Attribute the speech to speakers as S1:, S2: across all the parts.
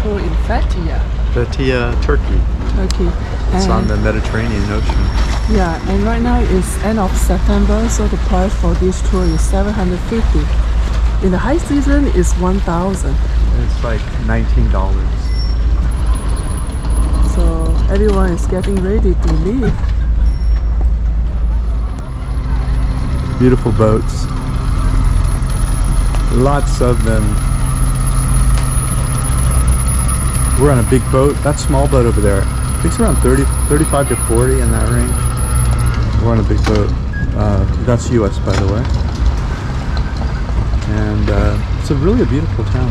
S1: tour in Fethiye.
S2: Fethiye, Turkey. It's on the Mediterranean Ocean.
S1: Yeah, and right now it's end of September, so the price for this tour is 750. In the high season, it's 1,000.
S2: It's like $19.
S1: So everyone is getting ready to leave.
S2: Beautiful boats. Lots of them. We're on a big boat. That small boat over there, I think it's around 35 to 40 in that range. We're on a big boat. That's US, by the way. And it's really a beautiful town.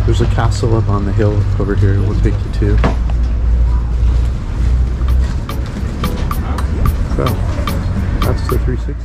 S2: There's a castle up on the hill over here we'll take you to. So, that's the 360.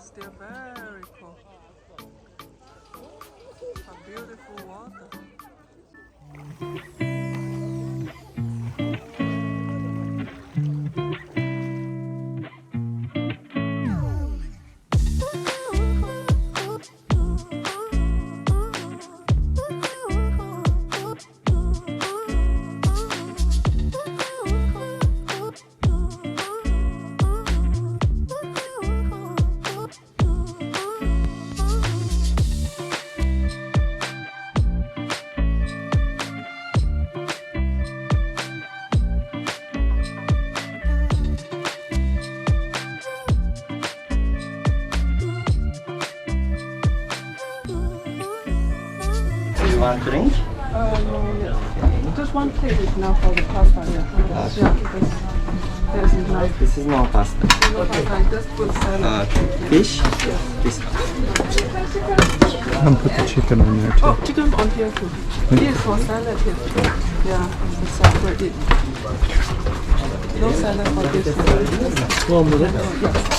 S1: Still very cool. A beautiful water.
S3: Want drink?
S1: No, just one plate is enough for the pasta. Yeah, because there's enough.
S3: This is no pasta.
S1: No pasta, just put salad.
S3: Fish? Yes.
S2: And put the chicken on there too.
S1: Oh, chicken on here too. This for salad here. Yeah, it's separate it. No salad for this one.
S3: One minute.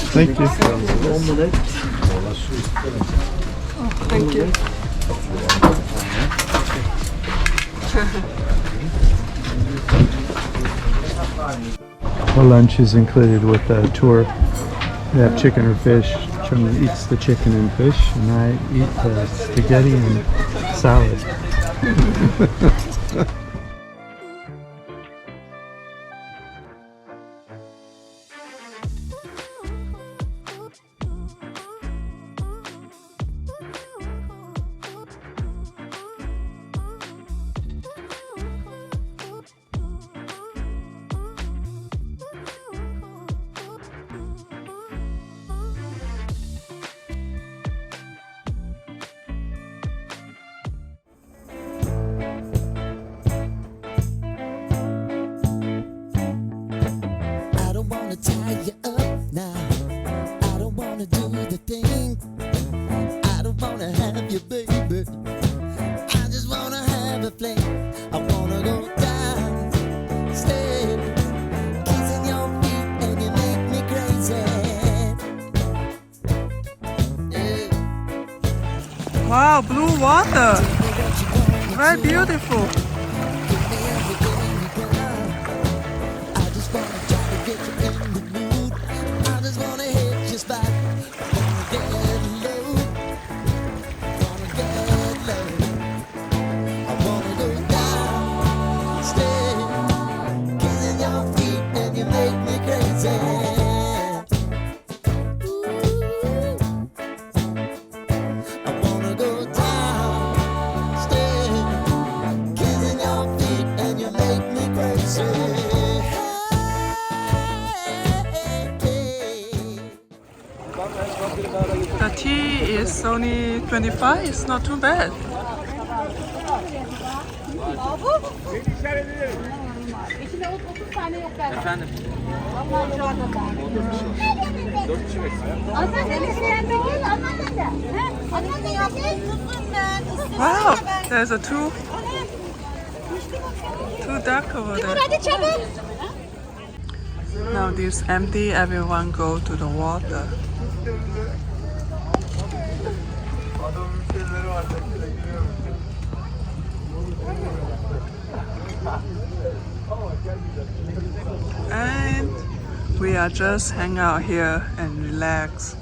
S2: Thank you.
S3: 1 minute.
S1: Oh, thank you.
S2: The lunch is included with the tour. They have chicken or fish. Chung eats the chicken and fish, and I eat the spaghetti and salad.
S4: Tie you up now. I don't wanna do the thing. I don't wanna have you, baby. I just wanna have a fling. I wanna go down, stay, kissing your feet, and you make me crazy. Yeah.
S1: Wow, blue water. Very beautiful. The tea is only 25. It's not too bad.
S3: Efendim?
S1: Wow, there's a two duck over there. Now this empty, everyone go to the water. And we are just hang out here and relax.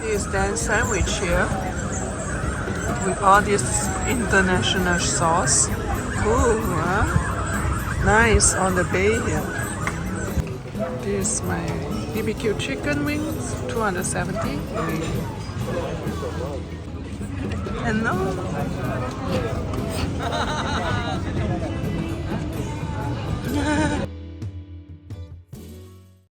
S1: This then sandwich here with all this international sauce. Cool, huh? Nice on the bay here. This is my BBQ chicken wings, 270. Hello.